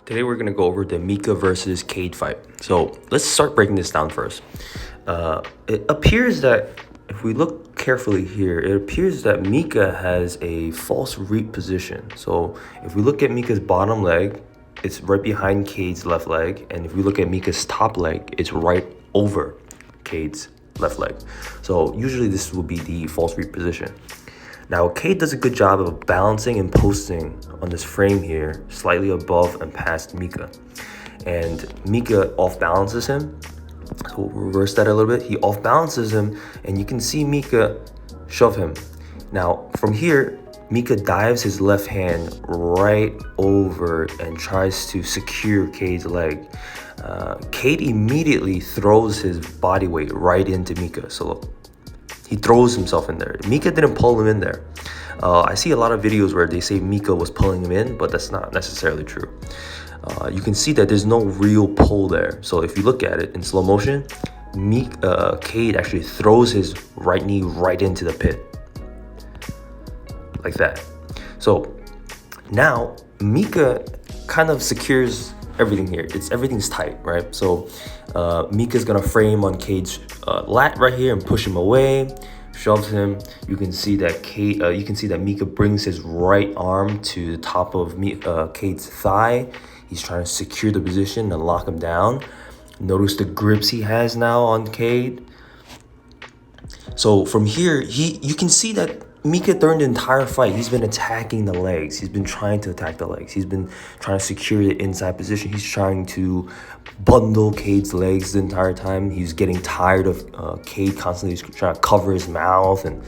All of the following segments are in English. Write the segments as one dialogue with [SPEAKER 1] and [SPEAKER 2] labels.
[SPEAKER 1] Today we're going to go over the Mica versus Kade fight. So let's start breaking this down first. It appears that if we look carefully here, it appears that Mica has a false reap position. So if we look at Mica's bottom leg, it's right behind Kade's left leg. And if we look at Mica's top leg, it's right over Kade's left leg. So usually this will be the false reap position. Now, Kade does a good job of balancing and posting on this frame here, slightly above and past Mica. And Mica off-balances him. So we'll reverse that a little bit. He off-balances him, and you can see Mica shove him. Now, from here, Mica dives his left hand right over and tries to secure Kade's leg. Kade immediately throws his body weight right into Mica. So look. He throws himself in there. Mica didn't pull him in there. I see a lot of videos where they say Mica was pulling him in, but that's not necessarily true. You can see that there's no real pull there. So if you look at it in slow motion, Kade actually throws his right knee right into the pit. Like that. So now Mica kind of secures everything here. Everything's tight, right? So Mica's gonna frame on Kade's lat right here and push him away, shoves him. You can see that Mica brings his right arm to the top of Kade's thigh. He's trying to secure the position and lock him down. Notice the grips he has now on Kade. So from here, you can see that Mica during the entire fight, he's been attacking the legs. He's been trying to attack the legs. He's been trying to secure the inside position. He's trying to bundle Kade's legs the entire time. He's getting tired of Kade constantly trying to cover his mouth and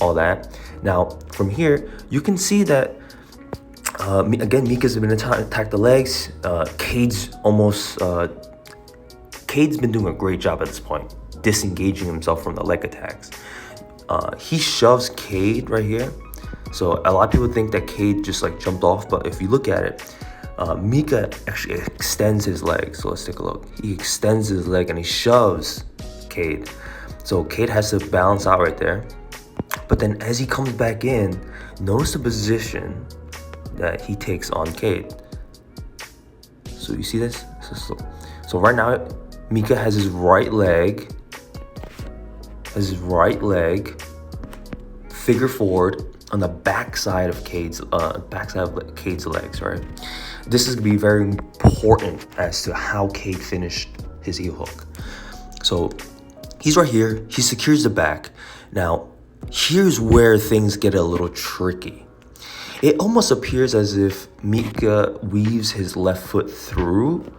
[SPEAKER 1] all that. Now, from here, you can see that, again, Mica's been attack the legs. Kade's been doing a great job at this point, disengaging himself from the leg attacks. He shoves Kade right here. So a lot of people think that Kade just like jumped off, but if you look at it, Mica actually extends his leg. So let's take a look. He extends his leg and he shoves Kade. So Kade has to balance out right there. But then as he comes back in, notice the position that he takes on Kade. So you see this? So right now, Mica has his right leg figure forward on the backside of Kade's legs, right? This is gonna be very important as to how Kade finished his heel hook. So he's right here, he secures the back. Now, here's where things get a little tricky. It almost appears as if Mica weaves his left foot through,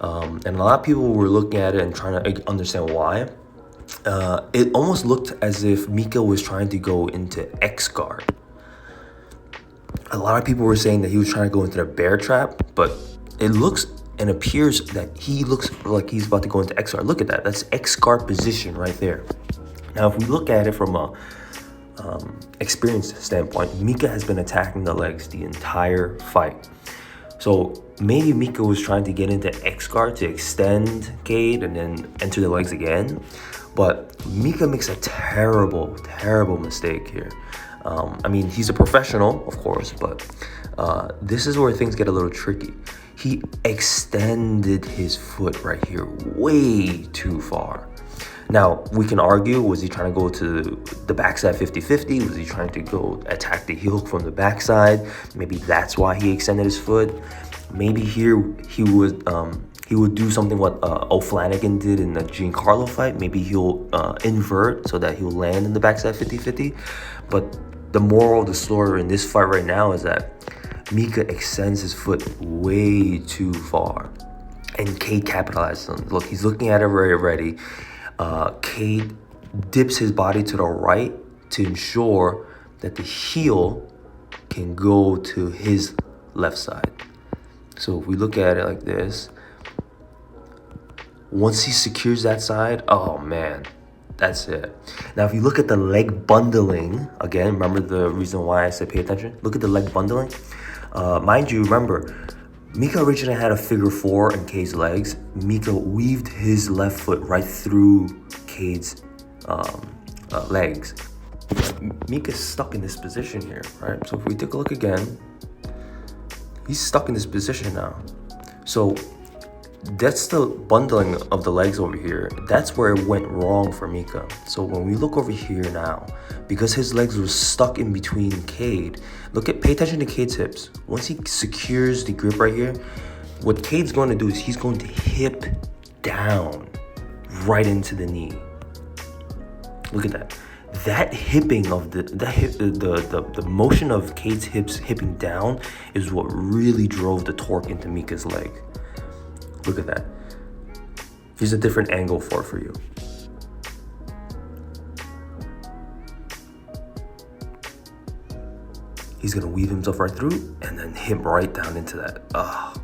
[SPEAKER 1] and a lot of people were looking at it and trying to understand why. It almost looked as if Mica was trying to go into X guard. A lot of people were saying that he was trying to go into the bear trap, but it looks and appears that he looks like he's about to go into X guard. Look at that. That's X guard position right there. Now, if we look at it from a experience standpoint, Mica has been attacking the legs the entire fight. So maybe Mica was trying to get into X guard to extend Kade and then enter the legs again. But Mica makes a terrible, terrible mistake here. I mean, he's a professional, of course, but this is where things get a little tricky. He extended his foot right here way too far. Now, we can argue, was he trying to go to the backside 50-50? Was he trying to go attack the heel hook from the backside? Maybe that's why he extended his foot. Maybe here he would do something what O'Flanagan did in the Giancarlo fight. Maybe he'll invert so that he'll land in the backside 50-50. But the moral of the story in this fight right now is that Mica extends his foot way too far. And Kade capitalizes on it. Look, he's looking at it already. Kade dips his body to the right to ensure that the heel can go to his left side. So if we look at it like this, once he secures that side, oh man, that's it. Now, if you look at the leg bundling, again, remember the reason why I said pay attention? Look at the leg bundling. Mind you, remember, Mica originally had a figure four in Kade's legs. Mica weaved his left foot right through Kade's legs. Mica's stuck in this position here, right? So if we take a look again, he's stuck in this position now. So that's the bundling of the legs over here. That's where it went wrong for Mica. So when we look over here now, because his legs were stuck in between Kade, pay attention to Kade's hips. Once he secures the grip right here, what Kade's going to do is he's going to hip down right into the knee. Look at that. That hipping of the motion of Kade's hips hipping down is what really drove the torque into Mica's leg. Look at that. Here's a different angle for you. He's gonna weave himself right through and then hip right down into that.